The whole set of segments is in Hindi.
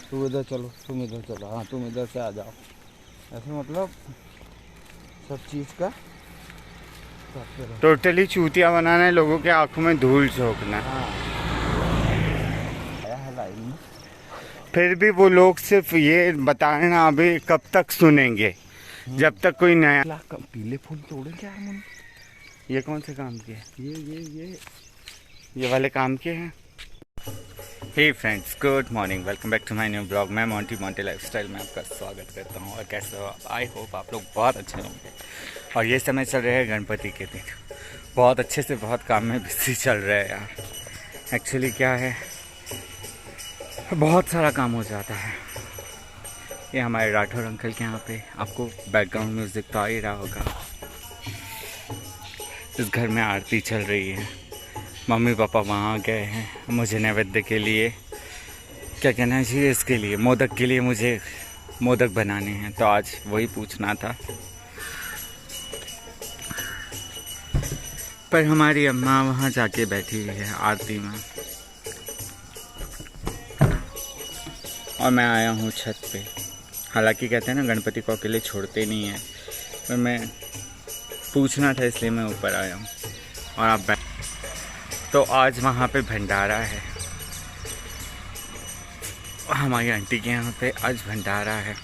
तुम इधर चलो, तुम इधर चलो, हाँ तुम इधर से आ जाओ। ऐसे मतलब सब चीज़ का टोटली चूतिया बनाना है, लोगों के आंखों में धूल झोंकना। हाँ आया है लाइन में। फिर भी वो लोग सिर्फ ये बताए ना, अभी कब तक सुनेंगे जब तक कोई नया पीले फूल तोड़े क्या हम? ये कौन से काम के हैं? ये ये वाले काम के हैं। Hey friends, good morning, welcome back to my new blog. मैं मोंटी लाइफस्टाइल में आपका स्वागत करता हूँ। और कैसे हो आप? आई होप आप लोग बहुत अच्छे होंगे। और ये समय चल रहे हैं गणपति के दिन, बहुत अच्छे से बहुत काम में बिजी चल रहे हैं यार। एक्चुअली क्या है, बहुत सारा काम हो जाता है। ये हमारे राठौर अंकल के यहाँ पे आपको बैकग्राउंड म्यूजिक तो आ ही रहा होगा। इस घर में आरती चल रही है। मम्मी पापा वहाँ गए हैं मुझे नैवेद्य के लिए, क्या कहना है जी, इसके लिए मोदक के लिए मुझे मोदक बनाने हैं, तो आज वही पूछना था। पर हमारी अम्मा वहाँ जाके बैठी हुई है आरती में, और मैं आया हूँ छत पे। हालांकि कहते हैं ना गणपति को अकेले छोड़ते नहीं हैं, पर मैं पूछना था इसलिए मैं ऊपर आया हूँ। और आप तो आज वहाँ पे भंडारा है, हमारी आंटी के यहाँ पे आज भंडारा है।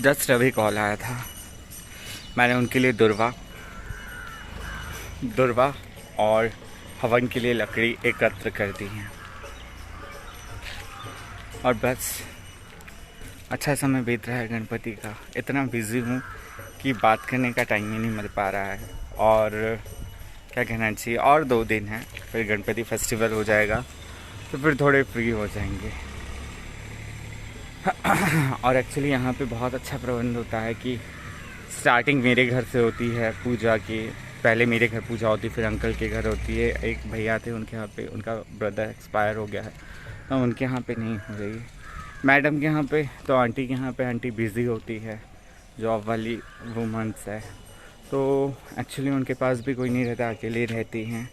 जस्ट अभी कॉल आया था, मैंने उनके लिए दुर्वा और हवन के लिए लकड़ी एकत्र कर दी है। और बस अच्छा समय बीत रहा है गणपति का। इतना बिजी हूँ कि बात करने का टाइम ही नहीं मिल पा रहा है। और क्या कहना चाहिए, और 2 दिन है फिर गणपति फेस्टिवल हो जाएगा, तो फिर थोड़े फ्री हो जाएंगे। और एक्चुअली यहाँ पे बहुत अच्छा प्रबंध होता है कि स्टार्टिंग मेरे घर से होती है पूजा की। पहले मेरे घर पूजा होती, फिर अंकल के घर होती है। एक भैया थे उनके यहाँ पे, उनका ब्रदर एक्सपायर हो गया है, तो उनके यहाँ पे नहीं हो रही। मैडम के यहाँ पे, तो आंटी के यहाँ पे आंटी बिज़ी होती है, जॉब वाली वुमेंस है, तो एक्चुअली उनके पास भी कोई नहीं रहता, अकेले रहती हैं।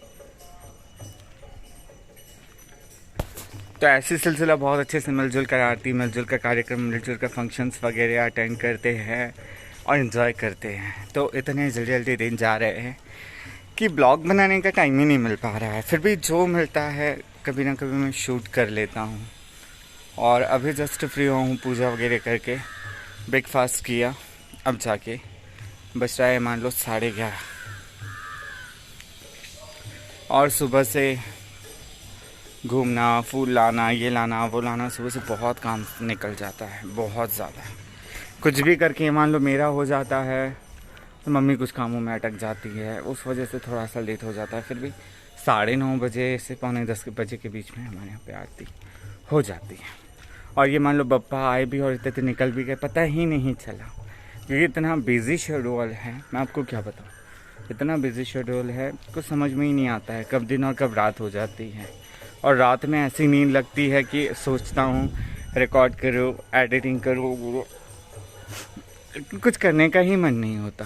तो ऐसी सिलसिला बहुत अच्छे से मिलजुल कर आरती, मिलजुल कर कार्यक्रम, मिलजुल कर फंक्शंस वगैरह अटेंड करते हैं और इन्जॉय करते हैं। तो इतने जल्दी दिन जा रहे हैं कि ब्लॉग बनाने का टाइम ही नहीं मिल पा रहा है। फिर भी जो मिलता है कभी ना कभी मैं शूट कर लेता हूँ। और अभी जस्ट फ्री हुआ हूँ पूजा वगैरह करके, ब्रेकफास्ट किया, अब जाके बच रहा है मान लो 11:30। और सुबह से घूमना, फूल लाना, ये लाना वो लाना, सुबह से बहुत काम निकल जाता है, बहुत ज़्यादा। कुछ भी करके मान लो मेरा हो जाता है तो मम्मी कुछ कामों में अटक जाती है, उस वजह से थोड़ा सा लेट हो जाता है। फिर भी 9:30 बजे से 9:45 बजे के बीच में हमारे यहाँ पे आरती हो जाती है। और ये मान लो बप्पा आए भी और इतने निकल भी गए, पता ही नहीं चला, क्योंकि इतना बिजी शेड्यूल है। मैं आपको क्या बताऊँ, इतना बिजी शेड्यूल है, कुछ समझ में ही नहीं आता है कब दिन और कब रात हो जाती है। और रात में ऐसी नींद लगती है कि सोचता हूँ रिकॉर्ड करो, एडिटिंग करो, कुछ करने का ही मन नहीं होता।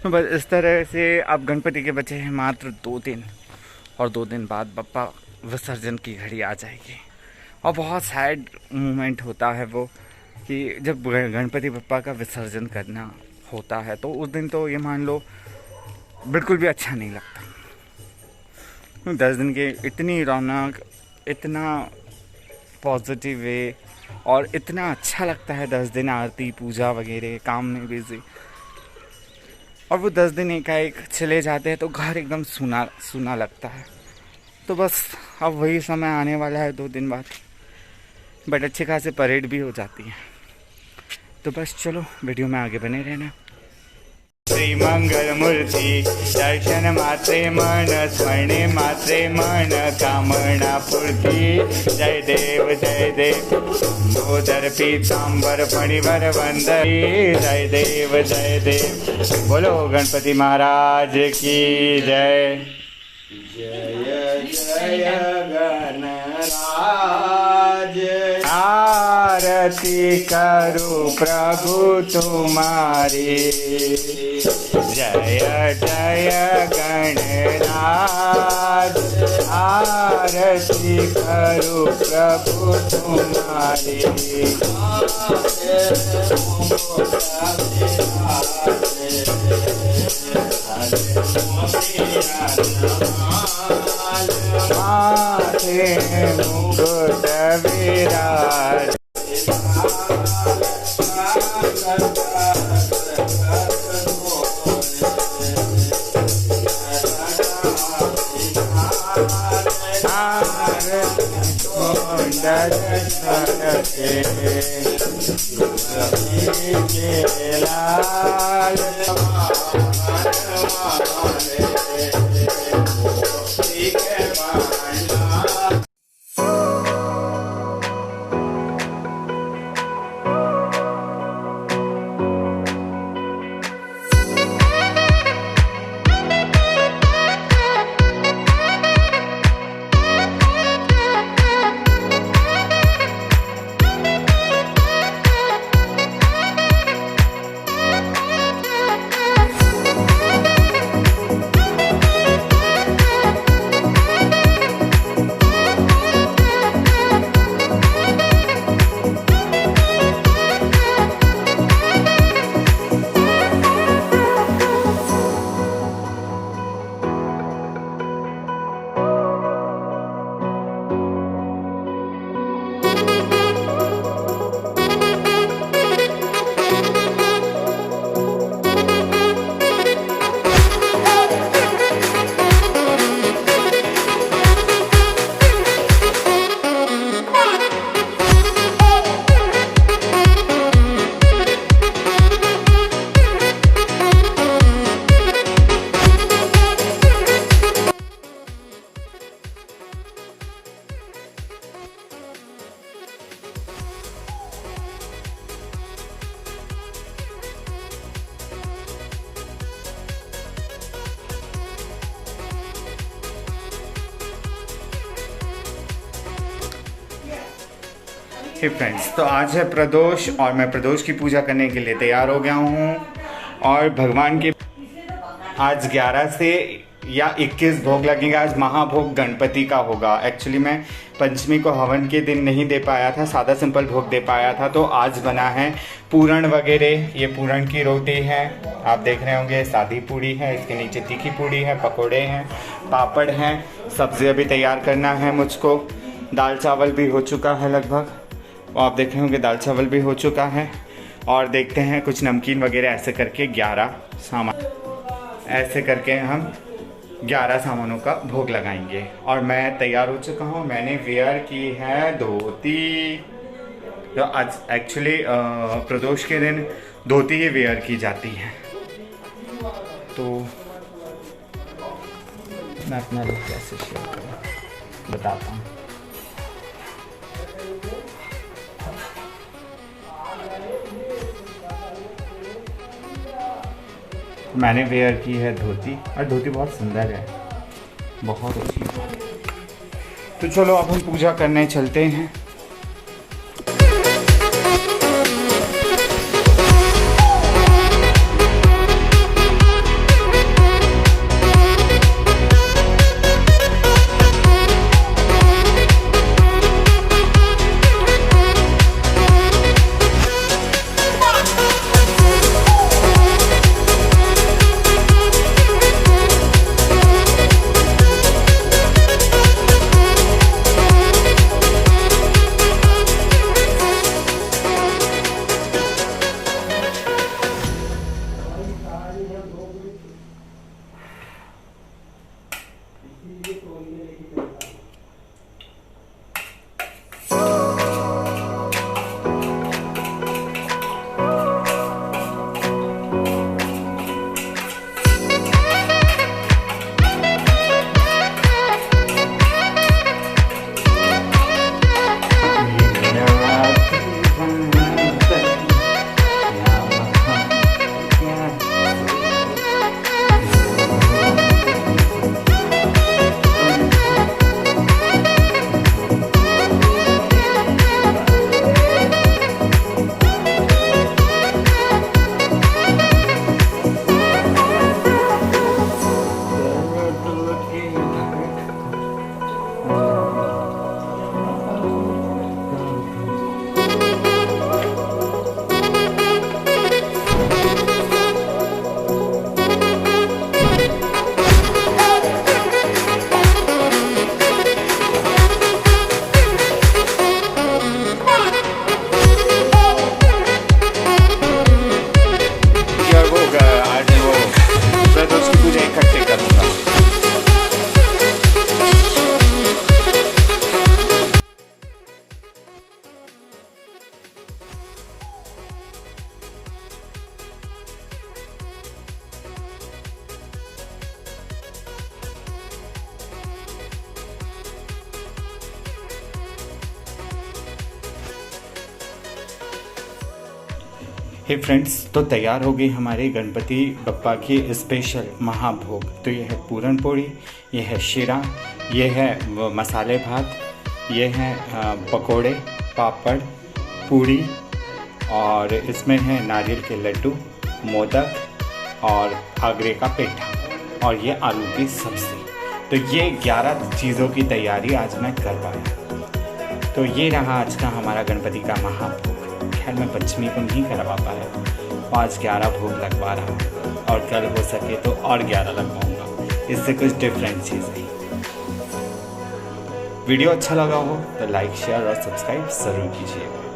तो बस इस तरह से अब गणपति के बचे हैं मात्र 2 दिन, और 2 दिन बाद बप्पा विसर्जन की घड़ी आ जाएगी। और बहुत सैड मोमेंट होता है वो, कि जब गणपति बप्पा का विसर्जन करना होता है तो उस दिन तो ये मान लो बिल्कुल भी अच्छा नहीं लगता। 10 दिन के इतनी रौनक, इतना पॉजिटिव वे, और इतना अच्छा लगता है 10 दिन आरती पूजा वगैरह, काम में बिजी। और वो 10 दिन एकाएक चले जाते हैं तो घर एकदम सूना सूना लगता है। तो बस अब वही समय आने वाला है 2 दिन बाद, बट अच्छे खासे परेड भी हो जाती है। तो बस चलो वीडियो में आगे बने रहना। श्री मंगल मूर्ति दर्शन मात्रे मन, स्मरणे मात्रे मन कामना पूर्ति। जय देव बोधर पीताम्बर फणिवर वंदे। जय देव बोलो गणपति महाराज की जय। जय जय गणराज। आरती करूं प्रभु तुम्हारी। जय जय गणराज। आरती करो प्रभु तुम्हारी। माथे मुकुट विराज। हे फ्रेंड्स, तो आज है प्रदोष और मैं प्रदोष की पूजा करने के लिए तैयार हो गया हूँ। और भगवान के आज 11 से या 21 भोग लगेगा। आज महाभोग गणपति का होगा। एक्चुअली मैं पंचमी को हवन के दिन नहीं दे पाया था, सादा सिंपल भोग दे पाया था। तो आज बना है पूरण वगैरह। ये पूरण की रोटी है, आप देख रहे होंगे। सादी पूड़ी है, इसके नीचे तीखी पूड़ी है, पकोड़े हैं, पापड़ हैं। सब्ज़ी अभी तैयार करना है मुझको। दाल चावल भी हो चुका है लगभग, आप देख रहे होंगे दाल चावल भी हो चुका है। और देखते हैं कुछ नमकीन वगैरह ऐसे करके 11 सामान, ऐसे करके हम 11 सामानों का भोग लगाएंगे। और मैं तैयार हो चुका हूँ। मैंने वेयर की है धोती। तो आज एक्चुअली प्रदोष के दिन धोती ही वेयर की जाती है। तो मैं अपना लुक कैसे शेयर करूँ बताता हूँ। मैंने वेयर की है धोती, और धोती बहुत सुंदर है, बहुत अच्छी। तो चलो अब हम पूजा करने चलते हैं। हे फ्रेंड्स, तो तैयार हो गई हमारे गणपति बप्पा की स्पेशल महाभोग। तो ये है पूरन पोड़ी, ये है शीरा, ये है मसाले भात, ये है पकोड़े, पापड़, पूड़ी, और इसमें है नारियल के लड्डू, मोदक और आगरे का पेठा, और ये आलू की सब्ज़ी। तो ये 11 चीज़ों की तैयारी आज मैं कर पाया। तो ये रहा आज का हमारा गणपति का महाभोग। खैर मैं पंचमी को नहीं करवा पाया, आज 11 भोग लगवा रहा हूँ, और कल हो सके तो और 11 लगवाऊँगा। इससे कुछ डिफरेंट चीज़ें। वीडियो अच्छा लगा हो तो लाइक, शेयर और सब्सक्राइब ज़रूर कीजिएगा।